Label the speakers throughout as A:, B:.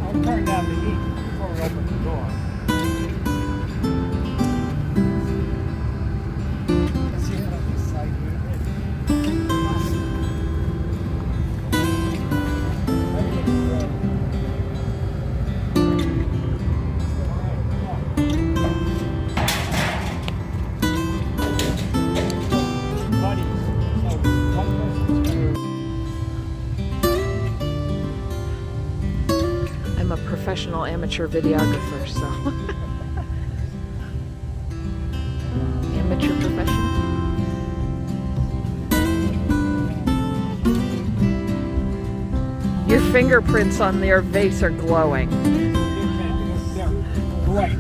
A: I'll turn down the heat before we open the door. See it on this side
B: I'm a professional amateur videographer, so amateur professional. Your fingerprints on their vase are glowing.
A: Right.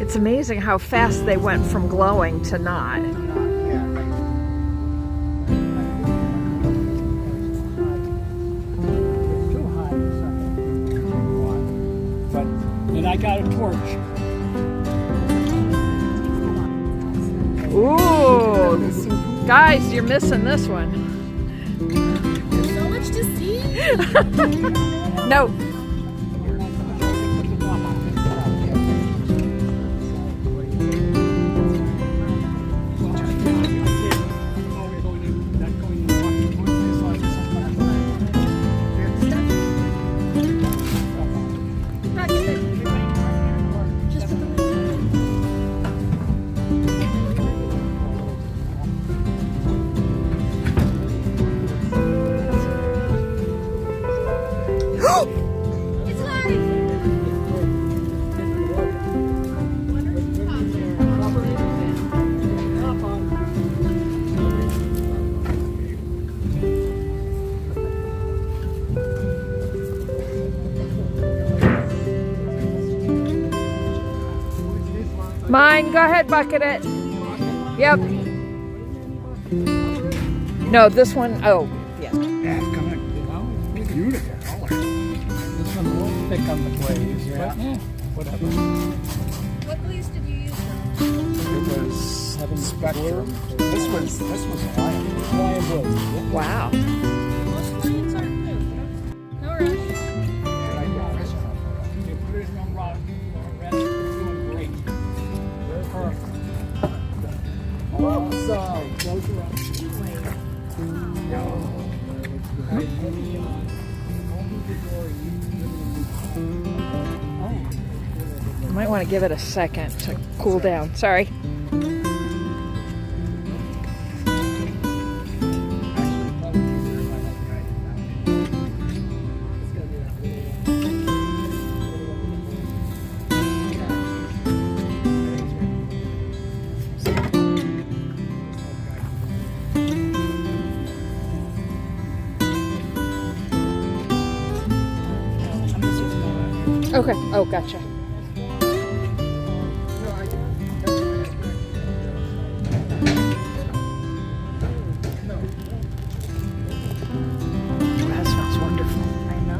B: It's amazing how fast they went from glowing to not.
A: And I got a torch.
B: Ooh, guys, you're missing this one.
C: There's so much to see.
B: No. Mine. Go ahead, bucket it. Yep. No, this one. Oh, yeah.
A: Yeah, it's kind of, beautiful color. This one a little thick on the glaze, but whatever.
C: What glaze did you use?
A: It was Spectrum. This was Lion Blue.
B: Wow.
C: Most glazes aren't blue. No rush.
A: They put it in a rock, red, it's doing great. Perfect. Awesome. Close her up.
B: You might want to give it a second to cool down. Sorry. Okay. Oh, gotcha. That smells wonderful.
C: I know.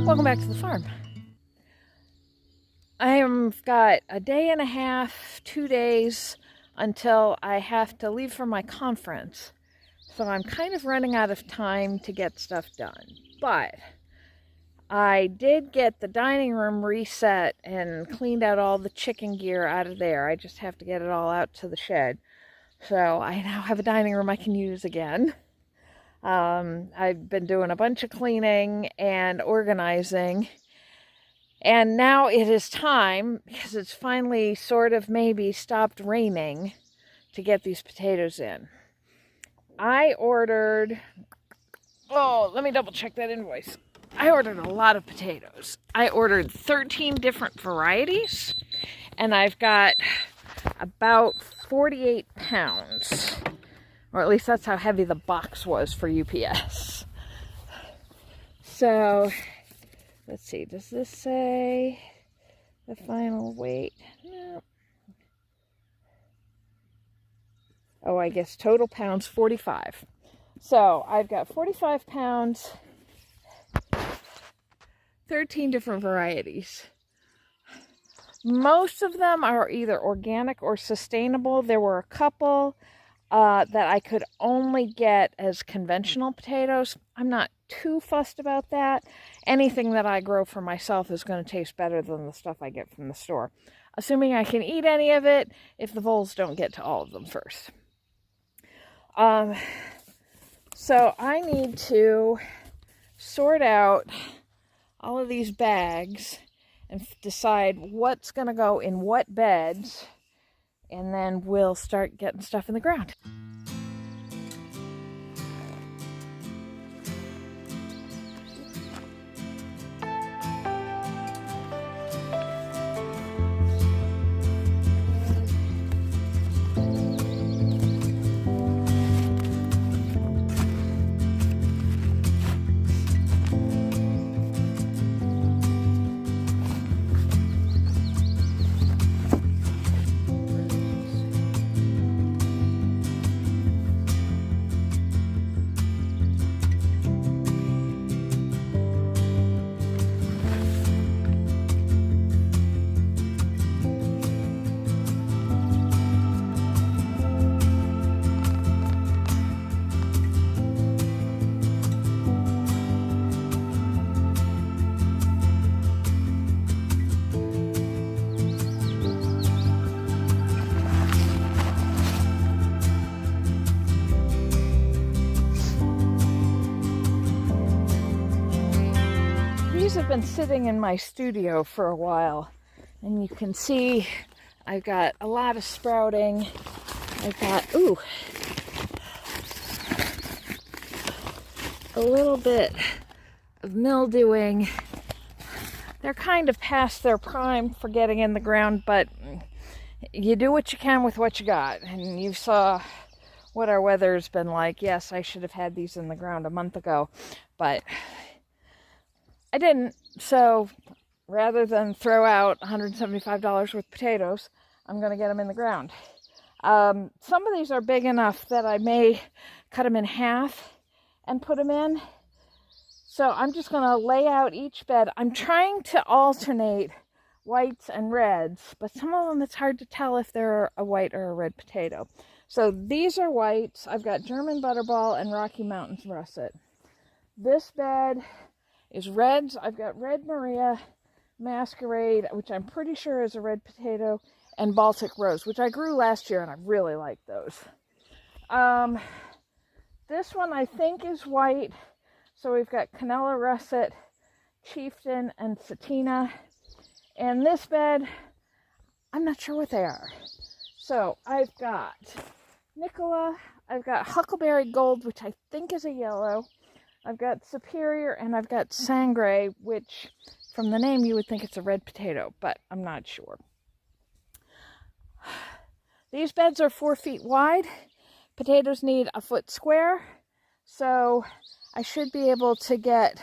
B: Welcome back to the farm. I've got a day and a half, 2 days until I have to leave for my conference. So I'm kind of running out of time to get stuff done. But I did get the dining room reset and cleaned out all the chicken gear out of there. I just have to get it all out to the shed. So I now have a dining room I can use again. I've been doing a bunch of cleaning and organizing, and now it is time, because it's finally sort of maybe stopped raining, to get these potatoes in. I ordered, let me double check that invoice. I ordered a lot of potatoes. I ordered 13 different varieties, and I've got about 48 pounds. Or at least that's how heavy the box was for UPS. So, let's see. Does this say the final weight? No. Oh, I guess total pounds, 45. So, I've got 45 pounds, 13 different varieties. Most of them are either organic or sustainable. There were a couple that I could only get as conventional potatoes. I'm not too fussed about that. Anything that I grow for myself is going to taste better than the stuff I get from the store, assuming I can eat any of it if the voles don't get to all of them first. So I need to sort out all of these bags and decide what's going to go in what beds, and then we'll start getting stuff in the ground. These have been sitting in my studio for a while, and you can see I've got a lot of sprouting. I've got, a little bit of mildewing. They're kind of past their prime for getting in the ground, but you do what you can with what you got. And you saw what our weather's been like. Yes, I should have had these in the ground a month ago, but I didn't. So rather than throw out $175 worth of potatoes, I'm going to get them in the ground. Some of these are big enough that I may cut them in half and put them in. So I'm just going to lay out each bed. I'm trying to alternate whites and reds, but some of them it's hard to tell if they're a white or a red potato. So these are whites. I've got German Butterball and Rocky Mountains Russet. This bed is reds. I've got Red Maria, Masquerade, which I'm pretty sure is a red potato, and Baltic Rose, which I grew last year and I really like those. This one I think is white. So we've got Canela Russet, Chieftain, and Satina. And this bed, I'm not sure what they are. So I've got Nicola, I've got Huckleberry Gold, which I think is a yellow. I've got Superior, and I've got Sangre, which from the name you would think it's a red potato, but I'm not sure. These beds are 4 feet wide. Potatoes need a foot square, so I should be able to get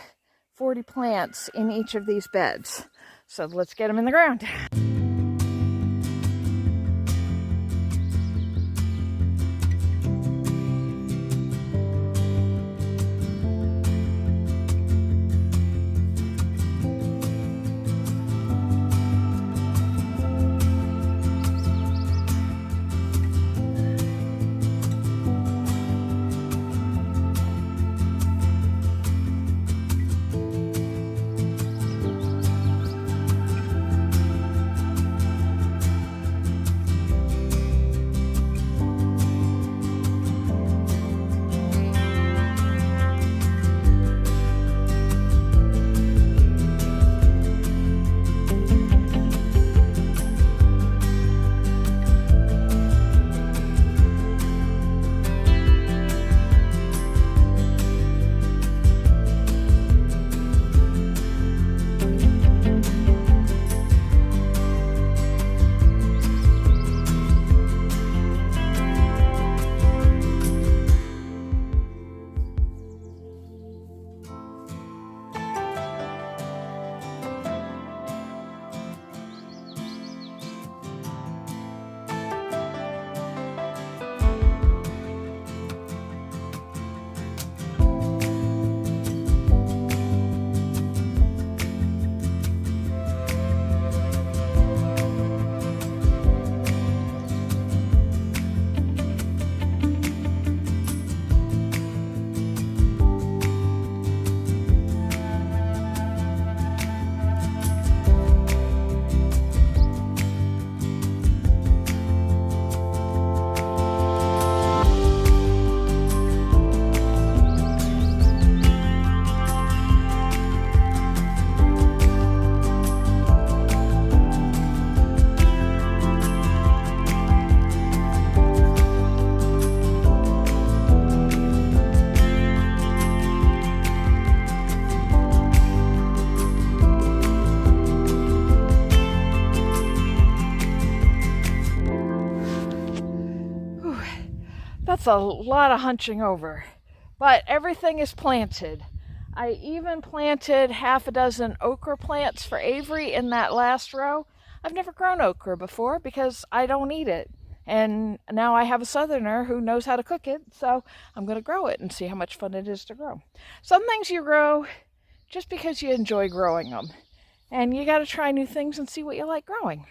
B: 40 plants in each of these beds. So let's get them in the ground. That's a lot of hunching over. But everything is planted. I even planted half a dozen okra plants for Avery in that last row. I've never grown okra before because I don't eat it. And now I have a southerner who knows how to cook it, so I'm going to grow it and see how much fun it is to grow. Some things you grow just because you enjoy growing them. And you got to try new things and see what you like growing.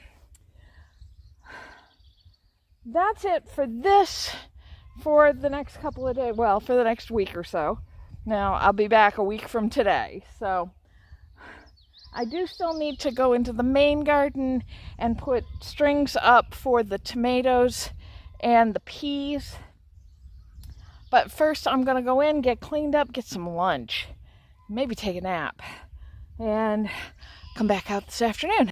B: That's it for this for the next couple of days. Well, for the next week or so. Now, I'll be back a week from today. So I do still need to go into the main garden and put strings up for the tomatoes and the peas. But first I'm going to go in, get cleaned up, get some lunch, maybe take a nap, and come back out this afternoon.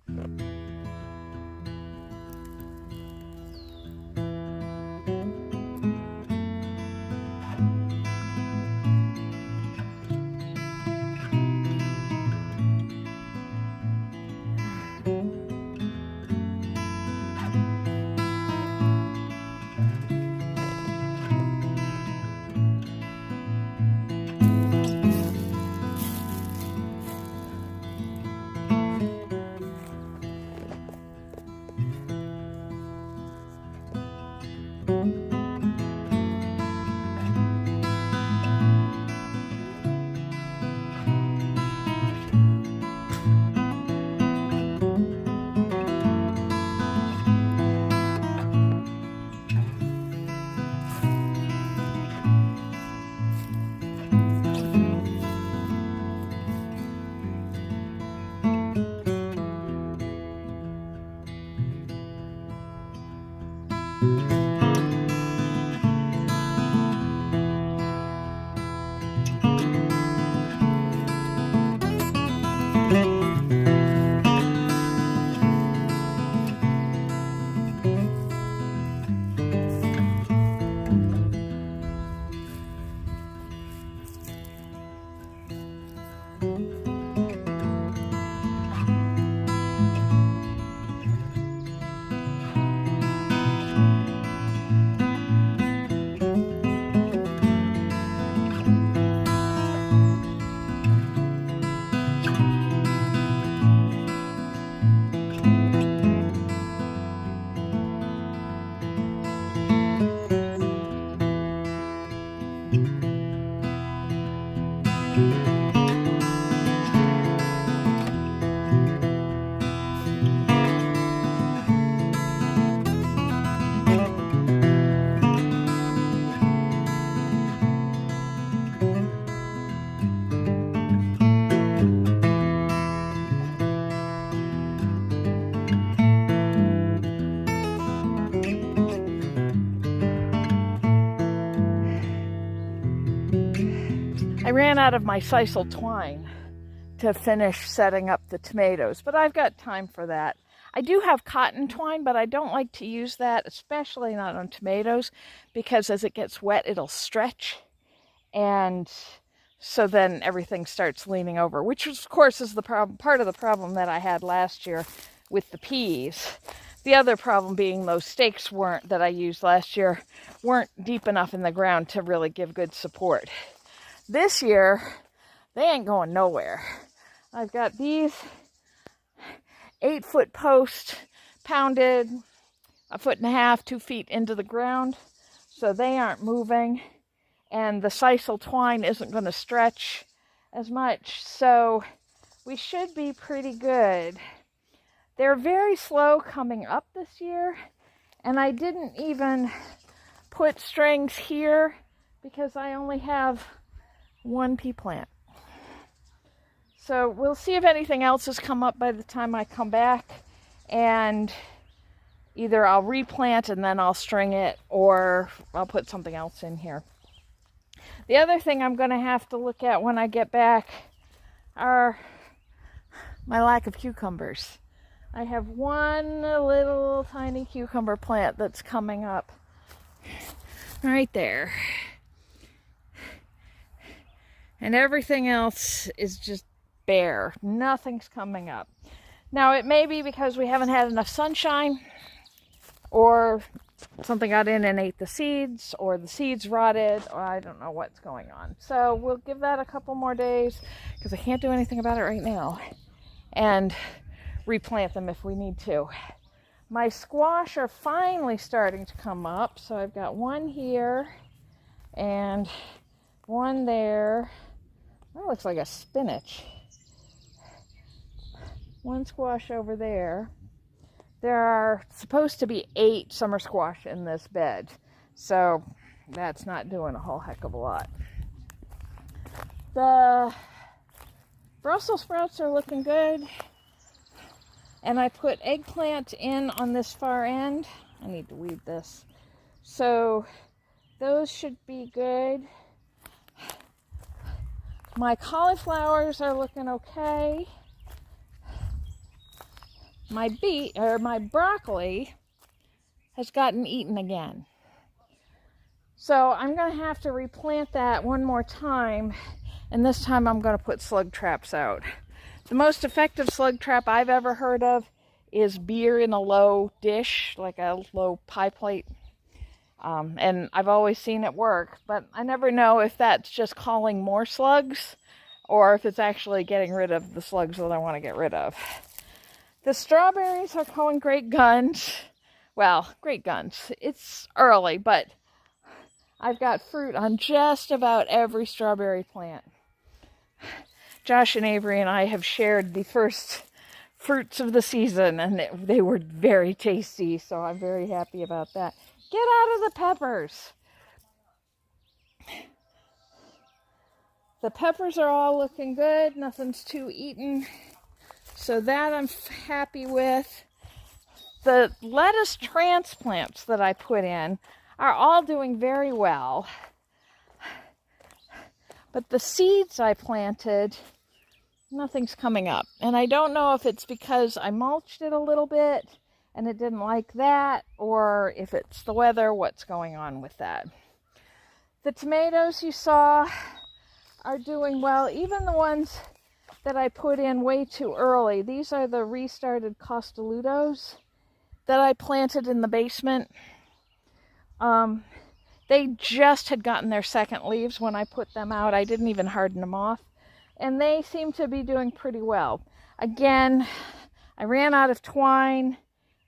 B: I ran out of my sisal twine to finish setting up the tomatoes, but I've got time for that. I do have cotton twine, but I don't like to use that, especially not on tomatoes, because as it gets wet, it'll stretch, and so then everything starts leaning over, which of course is the part of the problem that I had last year with the peas. The other problem being those stakes that I used last year weren't deep enough in the ground to really give good support. This year, they ain't going nowhere. I've got these 8-foot posts pounded 1.5 feet, 2 feet into the ground, so they aren't moving, and the sisal twine isn't going to stretch as much, so we should be pretty good. They're very slow coming up this year, and I didn't even put strings here because I only have one pea plant. So we'll see if anything else has come up by the time I come back, and either I'll replant and then I'll string it, or I'll put something else in here. The other thing I'm going to have to look at when I get back are my lack of cucumbers. I have one little tiny cucumber plant that's coming up right there. And everything else is just bare. Nothing's coming up. Now, it may be because we haven't had enough sunshine, or something got in and ate the seeds, or the seeds rotted, or I don't know what's going on. So we'll give that a couple more days because I can't do anything about it right now, and replant them if we need to. My squash are finally starting to come up, so I've got one here and one there. That looks like a spinach. One squash over there. There are supposed to be 8 summer squash in this bed, so that's not doing a whole heck of a lot. The Brussels sprouts are looking good, and I put eggplant in on this far end. I need to weed this. So those should be good. My cauliflowers are looking okay. My broccoli has gotten eaten again. So I'm going to have to replant that one more time, and this time I'm going to put slug traps out. The most effective slug trap I've ever heard of is beer in a low dish, like a low pie plate. And I've always seen it work, but I never know if that's just calling more slugs or if it's actually getting rid of the slugs that I want to get rid of. The strawberries are going great guns. Well, great guns. It's early, but I've got fruit on just about every strawberry plant. Josh and Avery and I have shared the first fruits of the season, and they were very tasty, so I'm very happy about that. Get out of the peppers. The peppers are all looking good. Nothing's too eaten. So that I'm happy with. The lettuce transplants that I put in are all doing very well. But the seeds I planted, nothing's coming up. And I don't know if it's because I mulched it a little bit and it didn't like that, or if it's the weather, what's going on with that. The tomatoes you saw are doing well, even the ones that I put in way too early. These are the restarted Costaludos that I planted in the basement. They just had gotten their second leaves when I put them out. I didn't even harden them off. And they seem to be doing pretty well. Again, I ran out of twine,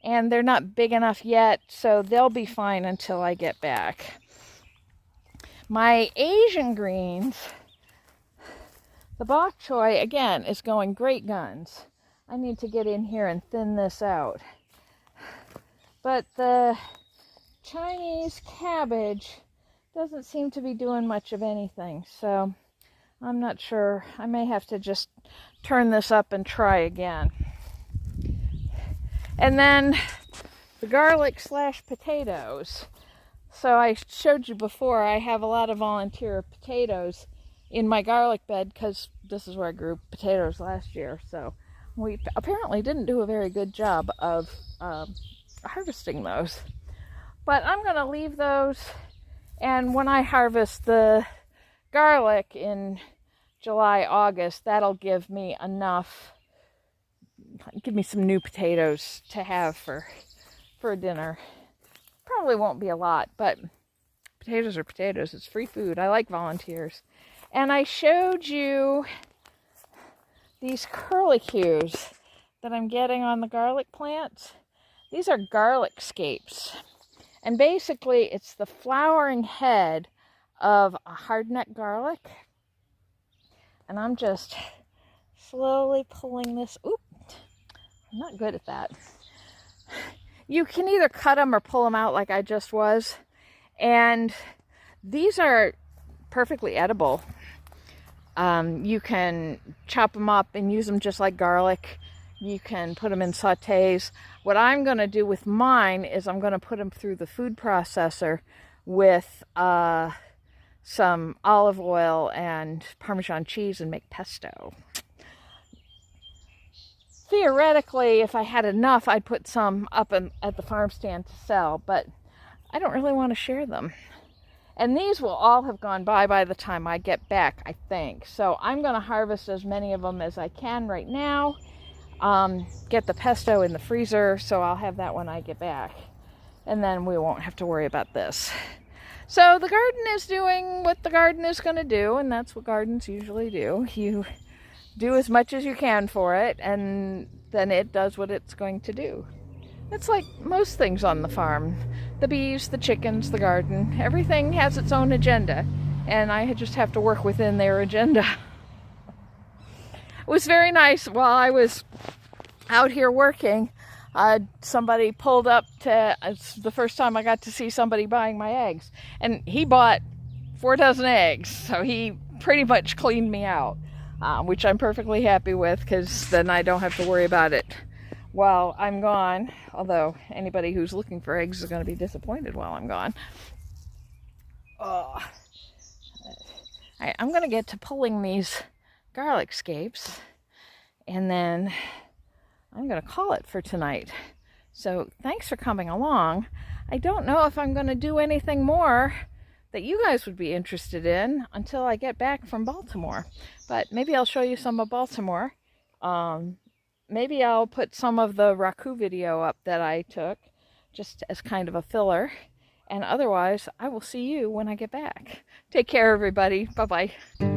B: and they're not big enough yet, so they'll be fine until I get back. My Asian greens, the bok choy, again, is going great guns. I need to get in here and thin this out. But the Chinese cabbage doesn't seem to be doing much of anything, so I'm not sure. I may have to just turn this up and try again. And then the garlic / potatoes. So I showed you before, I have a lot of volunteer potatoes in my garlic bed because this is where I grew potatoes last year. So we apparently didn't do a very good job of harvesting those. But I'm going to leave those, and when I harvest the garlic in July, August, that'll give me enough, give me some new potatoes to have for dinner. Probably won't be a lot, but potatoes are potatoes. It's free food. I like volunteers. And I showed you these curlicues that I'm getting on the garlic plants. These are garlic scapes. And basically, it's the flowering head of a hardneck garlic. And I'm just slowly pulling this. Oop, I'm not good at that. You can either cut them or pull them out like I just was. And these are perfectly edible. You can chop them up and use them just like garlic. You can put them in sautés. What I'm going to do with mine is I'm going to put them through the food processor with some olive oil and Parmesan cheese and make pesto. Theoretically, if I had enough, I'd put some up at the farm stand to sell, but I don't really want to share them. And these will all have gone by the time I get back, I think. So I'm going to harvest as many of them as I can right now. Get the pesto in the freezer, so I'll have that when I get back. and then we won't have to worry about this. So the garden is doing what the garden is going to do, and that's what gardens usually do. You do as much as you can for it, and then it does what it's going to do. It's like most things on the farm. The bees, the chickens, the garden, everything has its own agenda, and I just have to work within their agenda. It was very nice while I was out here working. Somebody pulled up to, it's the first time I got to see somebody buying my eggs, and he bought 4 dozen eggs, so he pretty much cleaned me out, which I'm perfectly happy with, because then I don't have to worry about it while I'm gone, although anybody who's looking for eggs is going to be disappointed while I'm gone. I'm going to get to pulling these garlic scapes, and then I'm going to call it for tonight. So thanks for coming along. I don't know if I'm going to do anything more that you guys would be interested in until I get back from Baltimore. But maybe I'll show you some of Baltimore. Maybe I'll put some of the Raku video up that I took just as kind of a filler. And otherwise, I will see you when I get back. Take care, everybody. Bye-bye.